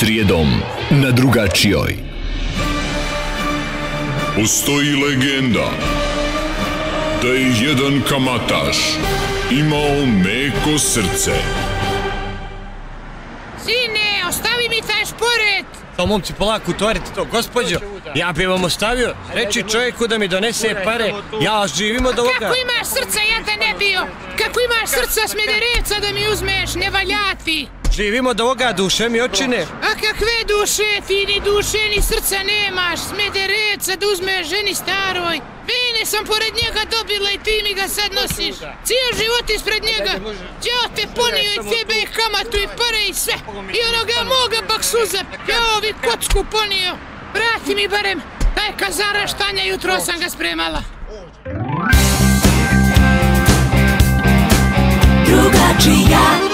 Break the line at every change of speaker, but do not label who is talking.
Srijedom na drugačijoj.
Postoji legenda da je jedan kamataš imao meko srce.
Sine, ostavi mi taj šporet!
To momci, polako, utvarite to, gospođo. Ja bi vam ostavio, reći čovjeku da mi donese pare, ja živim od ovoga.
Kako imaš srca, ja te ne bio? Kako imaš srca Smederevca da mi uzmeš, ne valjati?
Živim od ovoga, duše mi očine.
A kakve duše, ti ni duše ni srca nemaš, Smederevca da uzmeš ženi staroj. Vene sam pored njega dobila i ti mi ga sad nosiš. Cijel život ispred njega. Ja te ponio i tebe i kamatu i pare i sve. I onoga moga baksuza. Ja ovi kocku ponio. Vrati mi barem taj kazara štanja, jutro sam ga spremala.
Drugačija.